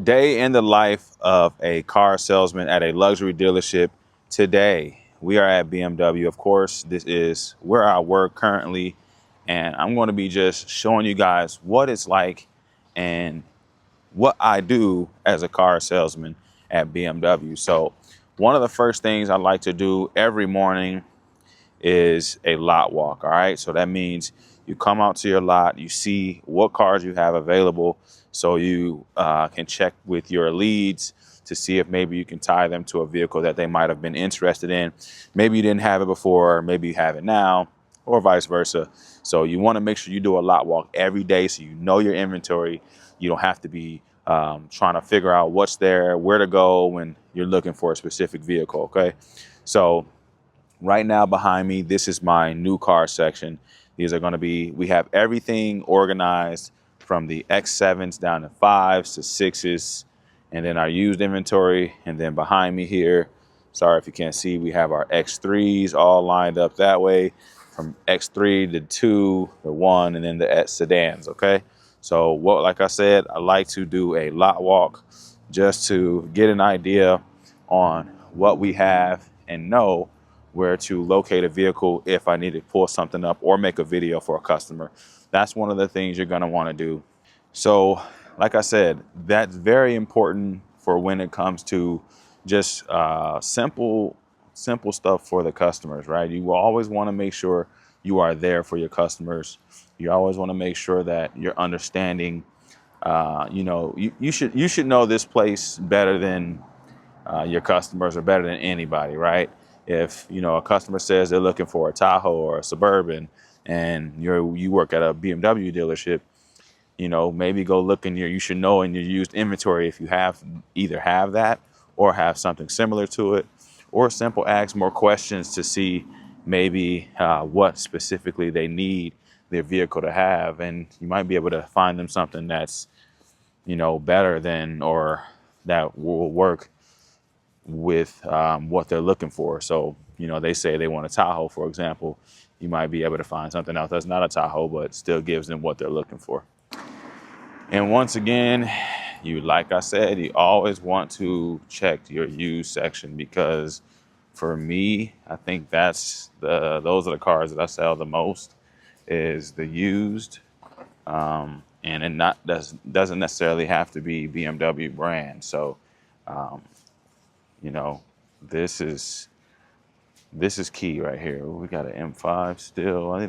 Day in the life of a car salesman at a luxury dealership. Today, we are at BMW. Of course, this is where I work currently, and I'm going to be just showing you guys what it's like and what I do as a car salesman at BMW. So, one of the first things I like to do every morning is a lot walk. All right. So that means you come out to your lot, you see what cars you have available. So you can check with your leads to see if maybe you can tie them to a vehicle that they might have been interested in. Maybe you didn't have it before, maybe you have it now, or vice versa. So you want to make sure you do a lot walk every day so you know your inventory. You don't have to be trying to figure out what's there, where to go when you're looking for a specific vehicle. Okay. So right now behind me, this is my new car section. These are going to be, we have everything organized from the X7s down to 5s to 6s, and then our used inventory. And then behind me here, sorry if you can't see, we have our X3s all lined up that way, from X3 to 2, the 1, and then the sedans, okay? So like I said, I like to do a lot walk just to get an idea on what we have and know where to locate a vehicle if I need to pull something up or make a video for a customer. That's one of the things you're going to want to do. So, like I said, that's very important for when it comes to just simple stuff for the customers, right? You will always want to make sure you are there for your customers. You always want to make sure that you're understanding. You should know this place better than your customers, or better than anybody, right? If a customer says they're looking for a Tahoe or a Suburban, and you work at a BMW dealership, maybe go look in you should know in your used inventory if you either have that or have something similar to it, or simple ask more questions to see maybe what specifically they need their vehicle to have, and you might be able to find them something that's better than, or that will work with what they're looking for. So, they say they want a Tahoe, for example. You might be able to find something else that's not a Tahoe, but still gives them what they're looking for. And once again, like I said, you always want to check your used section, because for me, I think those are the cars that I sell the most, is the used. And doesn't necessarily have to be BMW brand. So, um, you know, this is key right here. We got an M5 still. I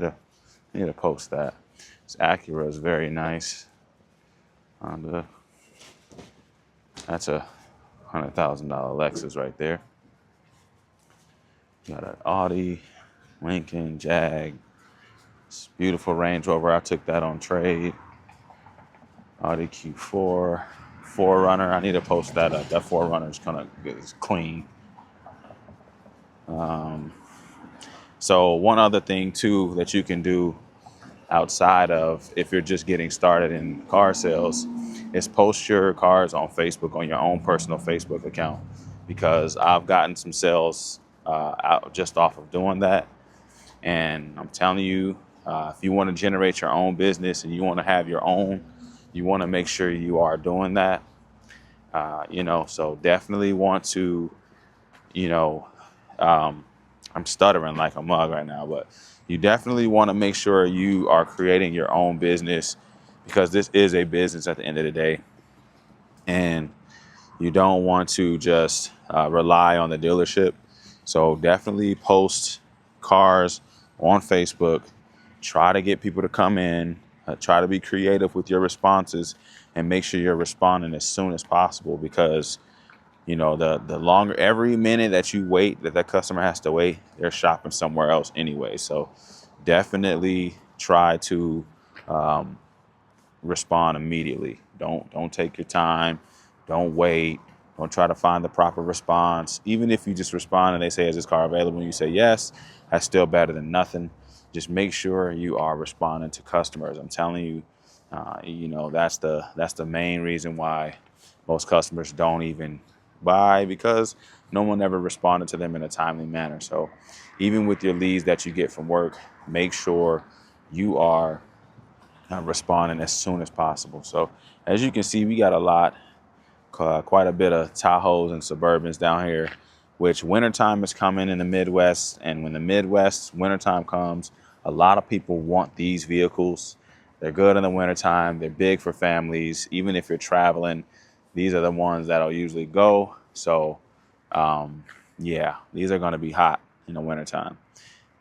need to post that. This Acura is very nice. That's a $100,000 Lexus right there. Got an Audi, Lincoln, Jag. It's beautiful Range Rover. I took that on trade. Audi Q4, 4Runner. I need to post that up. That 4Runner is clean. So one other thing too that you can do outside of, if you're just getting started in car sales, is post your cars on Facebook, on your own personal Facebook account, because I've gotten some sales out just off of doing that. And I'm telling you, if you want to generate your own business and you want to have your own, you want to make sure you are doing that. So definitely want to, you know, I'm stuttering like a mug right now, but you definitely want to make sure you are creating your own business, because this is a business at the end of the day. And you don't want to just rely on the dealership. So definitely post cars on Facebook. Try to get people to come in. Try to be creative with your responses, and make sure you're responding as soon as possible, because the longer, every minute that you wait, that customer has to wait, they're shopping somewhere else anyway. So definitely try to respond immediately. Don't take your time. Don't wait. Don't try to find the proper response. Even if you just respond and they say, is this car available? And you say yes, that's still better than nothing. Just make sure you are responding to customers. I'm telling you, that's the main reason why most customers don't even buy, because no one ever responded to them in a timely manner. So even with your leads that you get from work, make sure you are responding as soon as possible. So as you can see, we got a lot quite a bit of Tahoes and Suburbans down here, which wintertime is coming in the Midwest. And when the Midwest wintertime comes, a lot of people want these vehicles. They're good in the wintertime. They're big for families. Even if you're traveling, these are the ones that'll usually go. So, yeah, these are going to be hot in the wintertime.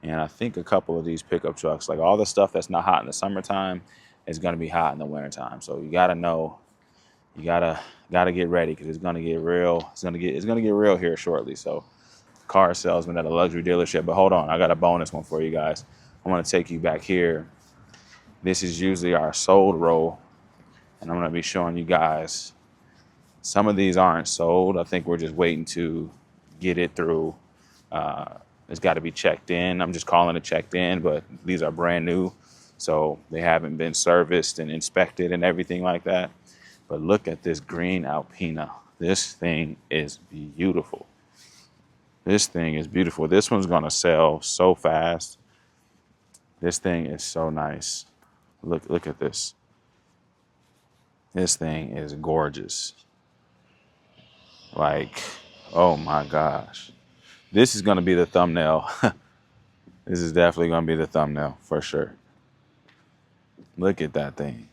And I think a couple of these pickup trucks, like all the stuff that's not hot in the summertime, is going to be hot in the wintertime. So you got to know, you gotta get ready, because it's going to get real. It's going to get real here shortly. So car salesman at a luxury dealership. But hold on, I got a bonus one for you guys. I want to take you back here. This is usually our sold row, and I'm going to be showing you guys. Some of these aren't sold. I think we're just waiting to get it through. It's got to be checked in. I'm just calling it checked in, but these are brand new, so they haven't been serviced and inspected and everything like that. But look at this green Alpina. This thing is beautiful. This thing is beautiful. This one's going to sell so fast. This thing is so nice. Look at this. This thing is gorgeous. Like, oh my gosh. This is going to be the thumbnail. This is definitely going to be the thumbnail for sure. Look at that thing.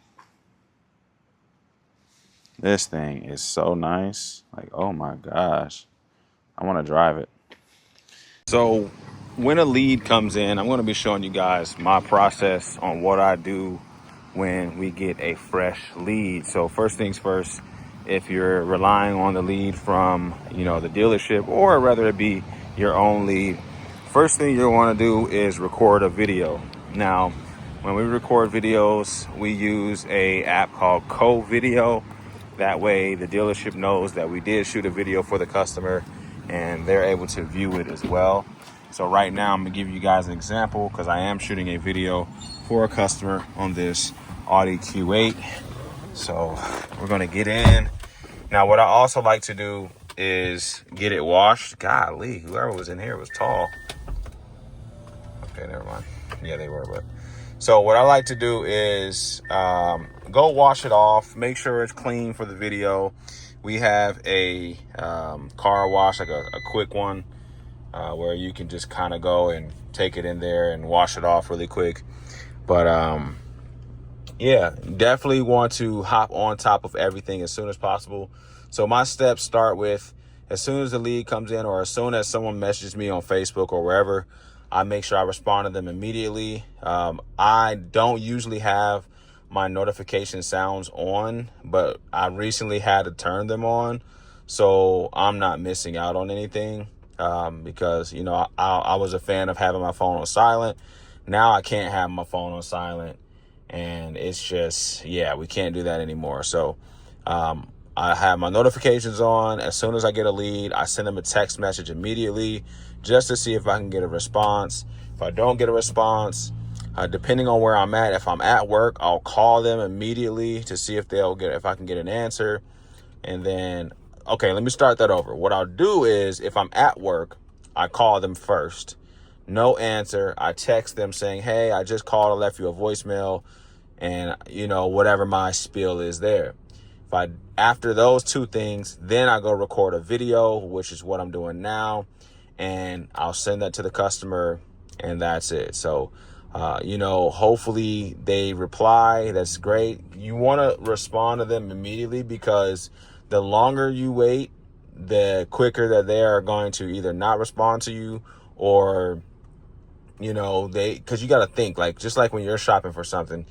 This thing is so nice. Like, oh my gosh. I want to drive it. So when a lead comes in, I'm going to be showing you guys my process on what I do when we get a fresh lead. So first things first, if you're relying on the lead from, the dealership, or rather it be your own lead, first thing you'll want to do is record a video. Now, when we record videos, we use a app called Co-Video. That way the dealership knows that we did shoot a video for the customer, and they're able to view it as well. So right now I'm gonna give you guys an example, because I am shooting a video for a customer on this Audi Q8. So we're gonna get in. Now what I also like to do is get it washed. Golly, whoever was in here was tall. Okay, never mind. Yeah, they were. But so what I like to do is go wash it off, make sure it's clean for the video. We have a car wash, like a quick one, where you can just kind of go and take it in there and wash it off really quick. But yeah, definitely want to hop on top of everything as soon as possible. So my steps start with, as soon as the lead comes in, or as soon as someone messages me on Facebook or wherever, I make sure I respond to them immediately. I don't usually have my notification sounds on, but I recently had to turn them on, so I'm not missing out on anything. Because I was a fan of having my phone on silent. Now I can't have my phone on silent, and it's just, yeah, we can't do that anymore. So I have my notifications on. As soon as I get a lead, I send them a text message immediately, just to see if I can get a response. If I don't get a response, depending on where I'm at, if I'm at work, I'll call them immediately to see if I can get an answer. And then, okay, let me start that over. What I'll do is, if I'm at work, I call them first. No answer, I text them saying, hey, I just called, I left you a voicemail, and whatever my spiel is there. After those two things, then I go record a video, which is what I'm doing now, and I'll send that to the customer, and that's it. So, hopefully they reply. That's great. You want to respond to them immediately, because the longer you wait, the quicker that they are going to either not respond to you, or, because you got to think, like, just like when you're shopping for something,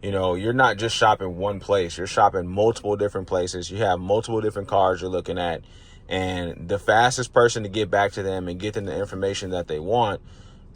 you're not just shopping one place. You're shopping multiple different places. You have multiple different cars you're looking at. And the fastest person to get back to them and get them the information that they want,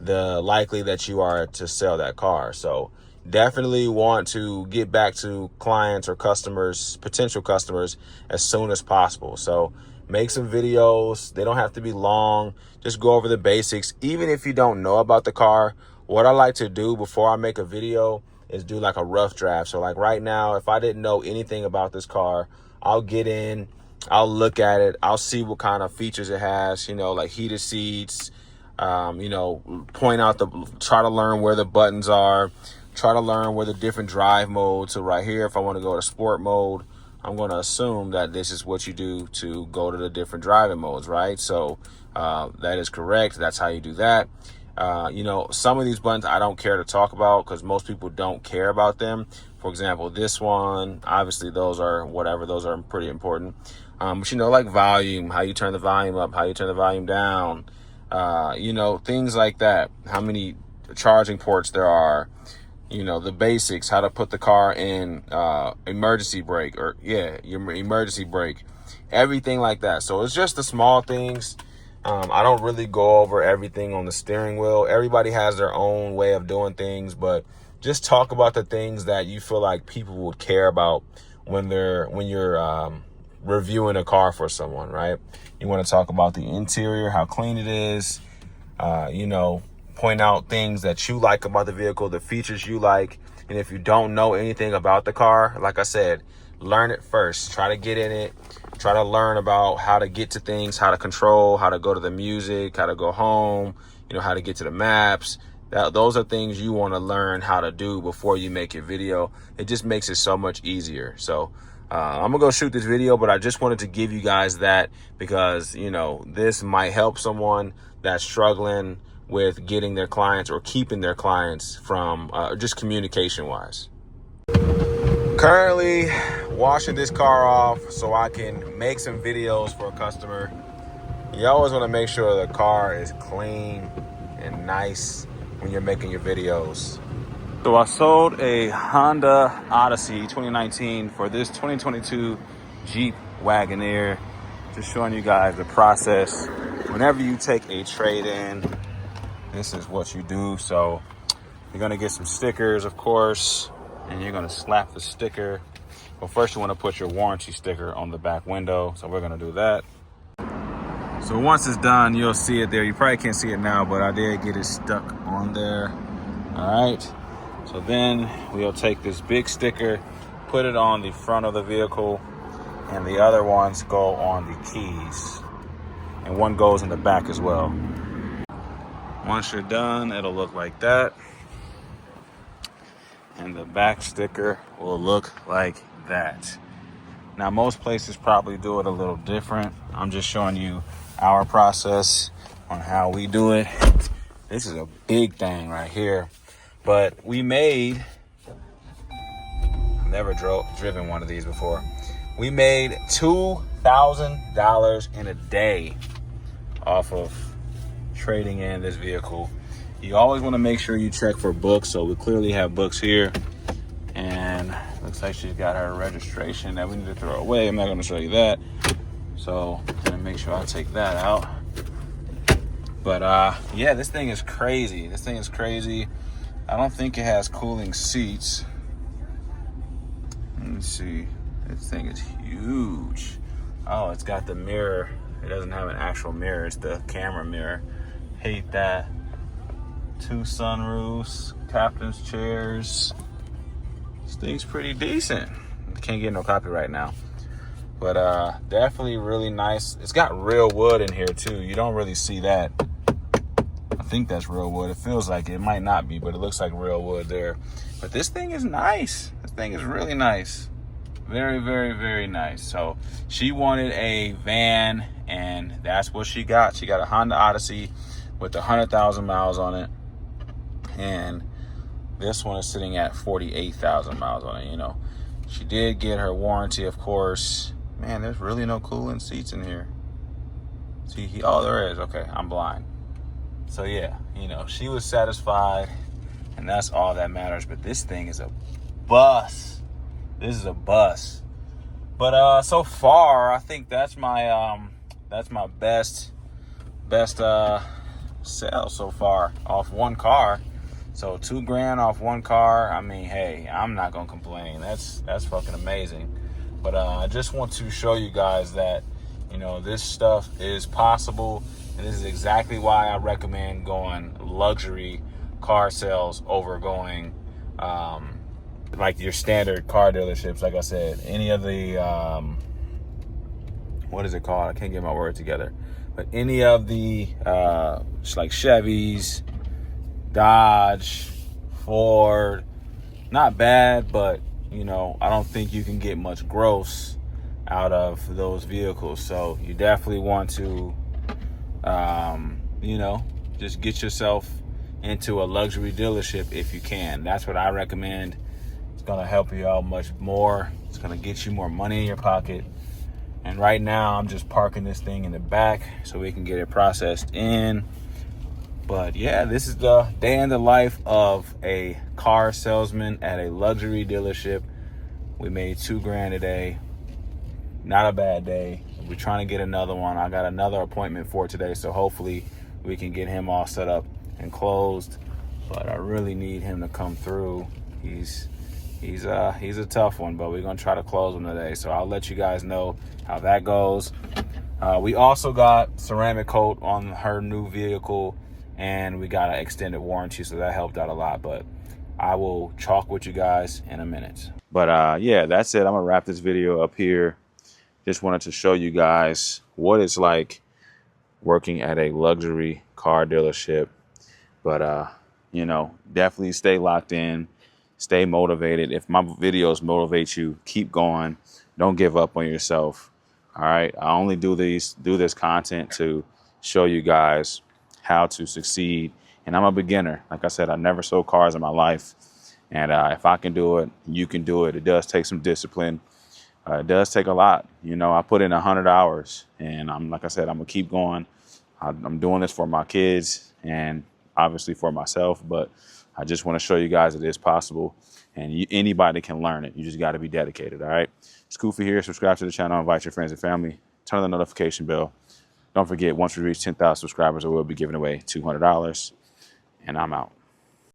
the likely that you are to sell that car. So definitely want to get back to clients or customers, potential customers, as soon as possible. So make some videos. They don't have to be long. Just go over the basics. Even if you don't know about the car, what I like to do before I make a video is do like a rough draft. So like right now, if I didn't know anything about this car, I'll get in, I'll look at it, I'll see what kind of features it has, like heated seats, point out try to learn where the buttons are, try to learn where the different drive modes. So right here, if I want to go to sport mode, I'm going to assume that this is what you do to go to the different driving modes, right? So that is correct. That's how you do that. Some of these buttons I don't care to talk about because most people don't care about them. For example, this one, obviously those are whatever, those are pretty important. But like volume, how you turn the volume up, how you turn the volume down, things like that. How many charging ports there are, the basics, how to put the car in emergency brake your emergency brake, everything like that. So it's just the small things. I don't really go over everything on the steering wheel. Everybody has their own way of doing things, but just talk about the things that you feel like people would care about when you're reviewing a car for someone, right? You want to talk about the interior, how clean it is, point out things that you like about the vehicle, the features you like. And if you don't know anything about the car, like I said, learn it first. Try to get in it. Try to learn about how to get to things, how to control, how to go to the music, how to go home, how to get to the maps. Those are things you want to learn how to do before you make your video. It just makes it so much easier. So I'm gonna go shoot this video, but I just wanted to give you guys that because, this might help someone that's struggling with getting their clients or keeping their clients from just communication wise. Currently washing this car off so I can make some videos for a customer. You always want to make sure the car is clean and nice when you're making your videos. So I sold a Honda Odyssey 2019 for this 2022 Jeep Wagoneer. Just showing you guys the process. Whenever you take a trade-in, this is what you do. So you're gonna get some stickers, of course, and you're gonna slap the sticker. Well, first you wanna put your warranty sticker on the back window. So we're gonna do that. So once it's done, you'll see it there. You probably can't see it now, but I did get it stuck on there. All right. So then we'll take this big sticker, put it on the front of the vehicle, and the other ones go on the keys. And one goes in the back as well. Once you're done, it'll look like that. And the back sticker will look like that. Now, most places probably do it a little different. I'm just showing you our process on how we do it. This is a big thing right here. But we made, I've never driven one of these before. We made $2,000 in a day off of trading in this vehicle. You always want to make sure you check for books. So we clearly have books here. And looks like she's got her registration that we need to throw away. I'm not going to show you that. So I'm going to make sure I take that out. But yeah, this thing is crazy. This thing is crazy. I don't think it has cooling seats. Let me see. This thing is huge. Oh, it's got the mirror. It doesn't have an actual mirror. It's the camera mirror. Hate that. 2 sunroofs, captain's chairs. This thing's pretty decent. Can't get no copyright now. But definitely really nice. It's got real wood in here too. You don't really see that. I think that's real wood. It feels like it might not be, but it looks like real wood there. But this thing is nice. This thing is really nice. Very, very, very nice. So she wanted a van, and that's what she got. She got a Honda Odyssey with 100,000 miles on it. And this one is sitting at 48,000 miles on it, She did get her warranty, of course. Man, there's really no cooling seats in here. See, oh, there is. Okay, I'm blind. So yeah, she was satisfied, and that's all that matters. But this thing is a bus. This is a bus. But so far, I think that's my best sale so far off one car. So $2,000 off one car. I mean, hey, I'm not gonna complain. That's fucking amazing. But I just want to show you guys that this stuff is possible. And this is exactly why I recommend going luxury car sales over going like your standard car dealerships. Like I said, any of the, what is it called? I can't get my words together. But any of the like Chevys, Dodge, Ford, not bad, but you know, I don't think you can get much gross out of those vehicles. So you definitely want to, you know, just get yourself into a luxury dealership if you can. That's what I recommend. It's going to help you out much more. It's going to get you more money in your pocket. And right now I'm just parking this thing in the back so we can get it processed in. But yeah, this is the day in the life of a car salesman at a luxury dealership. We made $2,000 a day. Not a bad day. We're trying to get another one. I got another appointment for today, so hopefully we can get him all set up and closed. But I really need him to come through. He's a tough one, but we're gonna try to close him today. So I'll let you guys know how that goes. We also got ceramic coat on her new vehicle, and we got an extended warranty, so that helped out a lot. But I will talk with you guys in a minute. But yeah, that's it. I'm gonna wrap this video up here. Just wanted to show you guys what it's like working at a luxury car dealership. But you know, definitely stay locked in, stay motivated. If my videos motivate you, keep going. Don't give up on yourself. All right. I only do this content to show you guys how to succeed. And I'm a beginner. Like I said, I never sold cars in my life. And if I can do it, you can do it. It does take some discipline. It does take a lot. You know, I put in 100 hours, and like I said, I'm gonna keep going. I'm doing this for my kids and obviously for myself, but I just want to show you guys that it's possible, and anybody can learn it. You just got to be dedicated. All right. Scoofy here. Subscribe to the channel. Invite your friends and family. Turn on the notification bell. Don't forget, once we reach 10,000 subscribers, I will be giving away $200. And I'm out.